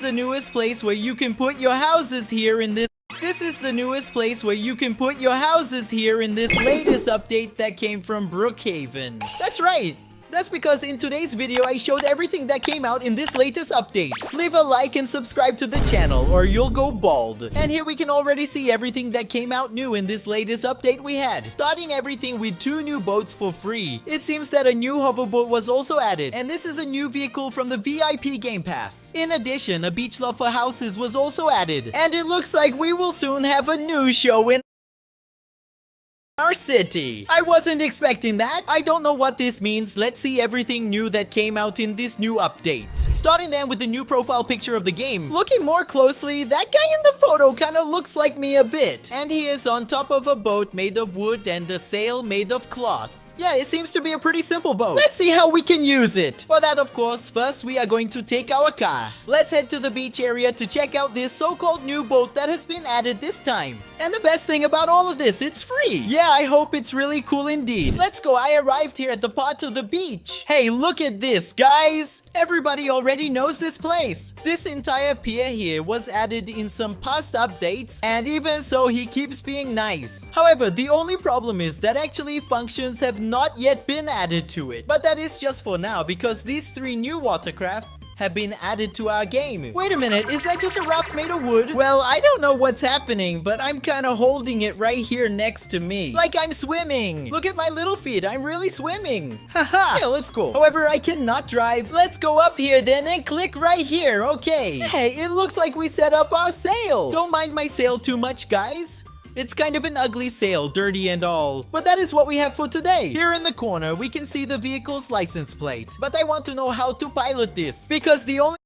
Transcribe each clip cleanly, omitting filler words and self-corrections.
the newest place where you can put your houses here in this. This is the newest place where you can put your houses here in this latest update that came from Brookhaven. That's right. That's because in today's video, I showed everything that came out in this latest update. Leave a like and subscribe to the channel or you'll go bald. And here we can already see everything that came out new in this latest update we had. Starting everything with 2 new boats for free. It seems that a new hoverboat was also added. And this is a new vehicle from the VIP Game Pass. In addition, a beach lot for houses was also added. And it looks like we will soon have a new show in our city. I wasn't expecting that. I don't know what this means. Let's see everything new that came out in this new update. Starting then with the new profile picture of the game. Looking more closely, that guy in the photo kind of looks like me a bit. And he is on top of a boat made of wood and a sail made of cloth. Yeah, it seems to be a pretty simple boat. Let's see how we can use it. For that, of course, first we are going to take our car. Let's head to the beach area to check out this so-called new boat that has been added this time. And the best thing about all of this, it's free. Yeah, I hope it's really cool indeed. Let's go. I arrived here at the part of the beach. Hey, look at this, guys. Everybody already knows this place. This entire pier here was added in some past updates, and even so, he keeps being nice. However, the only problem is that actually functions have not yet been added to it. But that is just for now because these 3 new watercraft have been added to our game. Wait a minute, is that just a raft made of wood? Well, I don't know what's happening, but I'm kind of holding it right here next to me. Like I'm swimming. Look at my little feet, I'm really swimming. Haha, still, it's cool. However, I cannot drive. Let's go up here then and click right here, okay. Hey, it looks like we set up our sail. Don't mind my sail too much, guys. It's kind of an ugly sail, dirty and all. But that is what we have for today. Here in the corner, we can see the vehicle's license plate. But I want to know how to pilot this. Because the only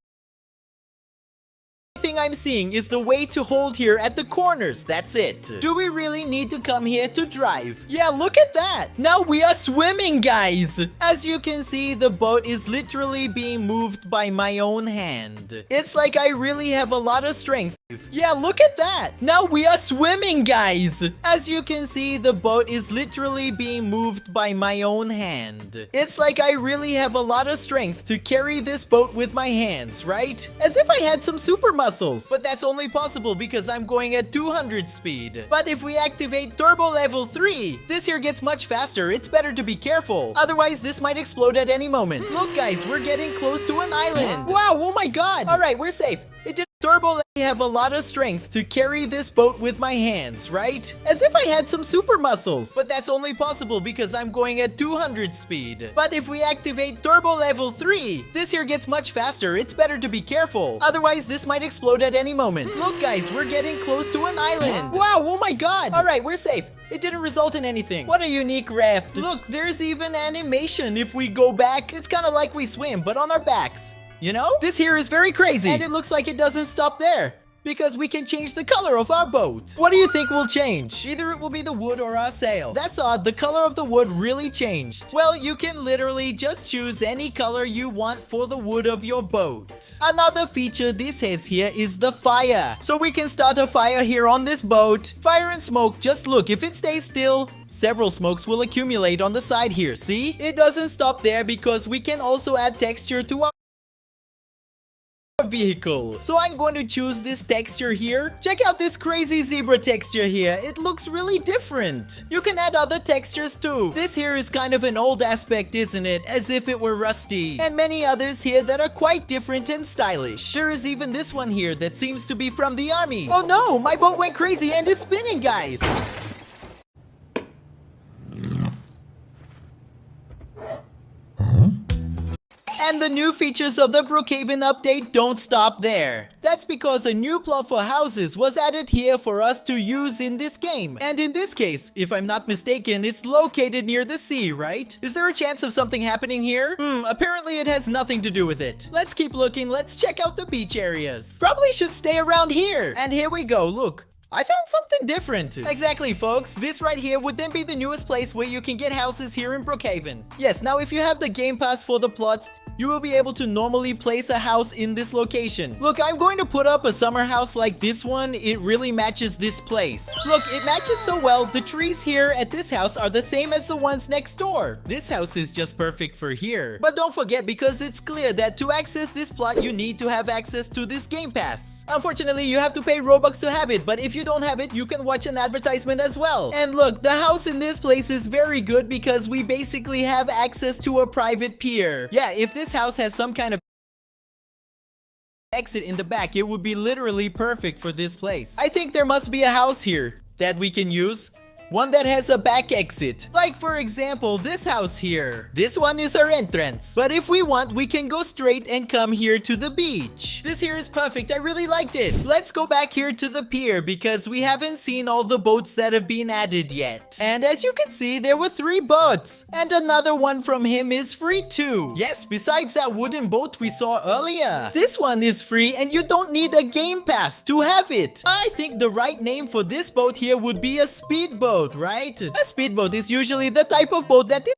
thing I'm seeing is the way to hold here at the corners. That's it. Do we really need to come here to drive? Yeah, look at that. Now we are swimming, guys. As you can see, the boat is literally being moved by my own hand. It's like I really have a lot of strength. Yeah, look at that. Now we are swimming, guys. As you can see, the boat is literally being moved by my own hand. It's like I really have a lot of strength to carry this boat with my hands, right? As if I had some super muscles. But that's only possible because I'm going at 200 speed. But if we activate turbo level 3, this here gets much faster. It's better to be careful. Otherwise, this might explode at any moment. Look, guys, we're getting close to an island. Wow, oh my god. All right, we're safe. It did turbo. I have a lot of strength to carry this boat with my hands, right? As if I had some super muscles. But that's only possible because I'm going at 200 speed. But if we activate turbo level 3, this here gets much faster. It's better to be careful. Otherwise, this might explode at any moment. Look, guys, we're getting close to an island. Wow, oh my god. All right, we're safe. It didn't result in anything. What a unique raft. Look, there's even animation if we go back. It's kind of like we swim, but on our backs. You know? This here is very crazy. And it looks like it doesn't stop there. Because we can change the color of our boat. What do you think will change? Either it will be the wood or our sail. That's odd, the color of the wood really changed. Well, you can literally just choose any color you want for the wood of your boat. Another feature this has here is the fire. So we can start a fire here on this boat. Fire and smoke, just look, if it stays still, several smokes will accumulate on the side here, see? It doesn't stop there because we can also add texture to our vehicle. So I'm going to choose this texture here. Check out this crazy zebra texture here. It looks really different. You can add other textures too. This here is kind of an old aspect, isn't it? As if it were rusty. And many others here that are quite different and stylish. There is even this one here that seems to be from the army. Oh no, my boat went crazy and is spinning, guys. And the new features of the Brookhaven update don't stop there. That's because a new plot for houses was added here for us to use in this game. And in this case, if I'm not mistaken, it's located near the sea, right? Is there a chance of something happening here? Apparently it has nothing to do with it. Let's keep looking, let's check out the beach areas. Probably should stay around here. And here we go, look. I found something different. Exactly, folks. This right here would then be the newest place where you can get houses here in Brookhaven. Yes, now if you have the Game Pass for the plots, you will be able to normally place a house in this location. Look, I'm going to put up a summer house like this one. It really matches this place. Look, it matches so well. The trees here at this house are the same as the ones next door. This house is just perfect for here. But don't forget, because it's clear that to access this plot, you need to have access to this Game Pass. Unfortunately, you have to pay Robux to have it, but if you don't have it, you can watch an advertisement as well. And look, the house in this place is very good because we basically have access to a private pier. Yeah, if this house has some kind of exit in the back, it would be literally perfect for this place. I think there must be a house here that we can use. One that has a back exit. Like for example, this house here. This one is our entrance. But if we want, we can go straight and come here to the beach. This here is perfect. I really liked it. Let's go back here to the pier because we haven't seen all the boats that have been added yet. And as you can see, there were 3 boats. And another one from him is free too. Yes, besides that wooden boat we saw earlier. This one is free and you don't need a Game Pass to have it. I think the right name for this boat here would be a speedboat. Right? A speedboat is usually the type of boat that is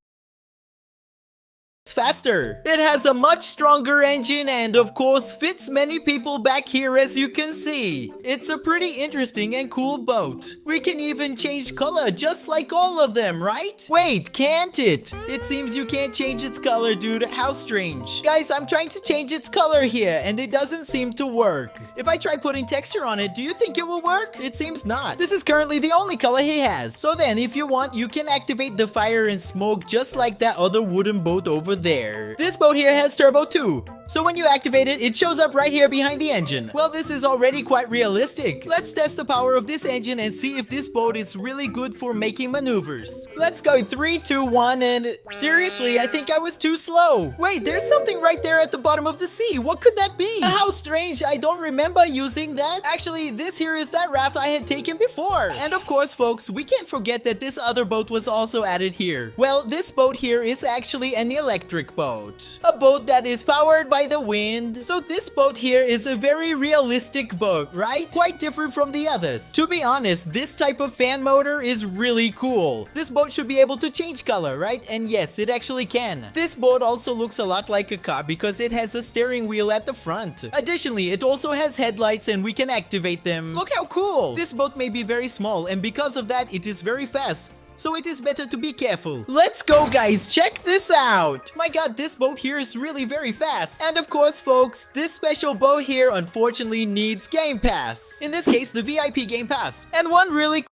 faster. It has a much stronger engine and of course fits many people back here, as you can see. It's a pretty interesting and cool boat. We can even change color just like all of them, right? Wait, can't it? It seems you can't change its color, dude. How strange. Guys, I'm trying to change its color here and it doesn't seem to work. If I try putting texture on it, do you think it will work? It seems not. This is currently the only color he has. So then, if you want, you can activate the fire and smoke just like that other wooden boat over there. This boat here has turbo too. So when you activate it, it shows up right here behind the engine. Well, this is already quite realistic. Let's test the power of this engine and see if this boat is really good for making maneuvers. Let's go 3, 2, 1 and... Seriously, I think I was too slow. Wait, there's something right there at the bottom of the sea. What could that be? How strange, I don't remember using that. Actually, this here is that raft I had taken before. And of course, folks, we can't forget that this other boat was also added here. Well, this boat here is actually an electric boat. A boat that is powered by the wind. So this boat here is a very realistic boat, right? Quite different from the others. To be honest, this type of fan motor is really cool. This boat should be able to change color, right? And yes, it actually can. This boat also looks a lot like a car because it has a steering wheel at the front. Additionally, it also has headlights and we can activate them. Look how cool! This boat may be very small and because of that, it is very fast. So it is better to be careful. Let's go, guys. Check this out. My god, this boat here is really very fast. And of course, folks, this special boat here unfortunately needs Game Pass. In this case, the VIP Game Pass. And one really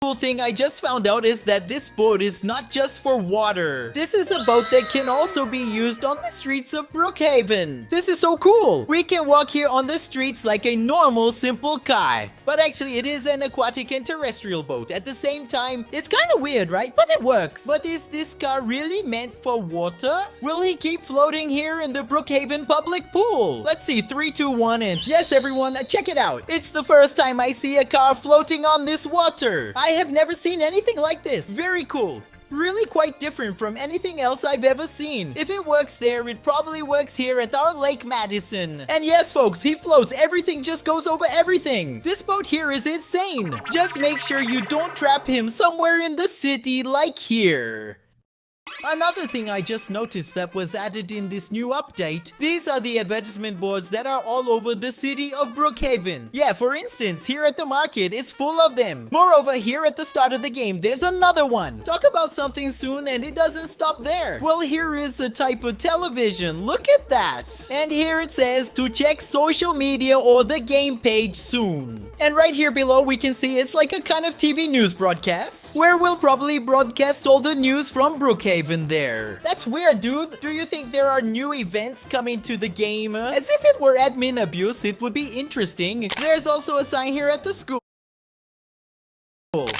cool thing I just found out is that this boat is not just for water. This is a boat that can also be used on the streets of Brookhaven. This is so cool. We can walk here on the streets like a normal simple car. But actually it is an aquatic and terrestrial boat. At the same time, it's kind of weird, right? But it works. But is this car really meant for water? Will he keep floating here in the Brookhaven public pool? Let's see, 3, 2, 1 and... Yes, everyone, check it out. It's the first time I see a car floating on this water. I have never seen anything like this. Very cool. Really quite different from anything else I've ever seen. If it works there, it probably works here at our Lake Madison. And yes, folks, he floats. Everything just goes over everything. This boat here is insane. Just make sure you don't trap him somewhere in the city like here. Another thing I just noticed that was added in this new update, these are the advertisement boards that are all over the city of Brookhaven. Yeah, for instance, here at the market, it's full of them. Moreover, here at the start of the game, there's another one. Talk about something soon and it doesn't stop there. Well, here is a type of television. Look at that. And here it says to check social media or the game page soon. And right here below, we can see it's like a kind of TV news broadcast, where we'll probably broadcast all the news from Brookhaven there. That's weird, dude. Do you think there are new events coming to the game? As if it were admin abuse, it would be interesting. There's also a sign here at the school,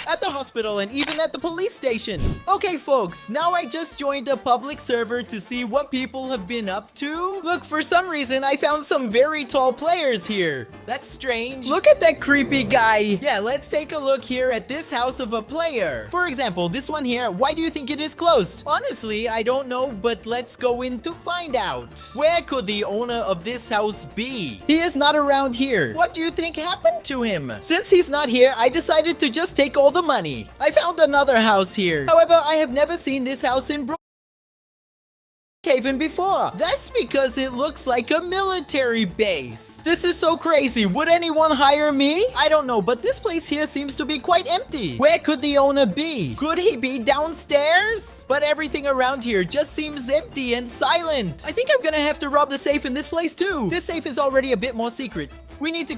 at the hospital, and even at the police station. Okay, folks, now I just joined a public server to see what people have been up to. Look, for some reason, I found some very tall players here. That's strange. Look at that creepy guy. Yeah, let's take a look here at this house of a player. For example, this one here, why do you think it is closed? Honestly, I don't know, but let's go in to find out. Where could the owner of this house be? He is not around here. What do you think happened to him? Since he's not here, I decided to just take all the money. I found another house here. However, I have never seen this house in Brookhaven before. That's because it looks like a military base. This is so crazy. Would anyone hire me? I don't know, but this place here seems to be quite empty. Where could the owner be? Could he be downstairs? But everything around here just seems empty and silent. I think I'm gonna have to rob the safe in this place too. This safe is already a bit more secret. We need to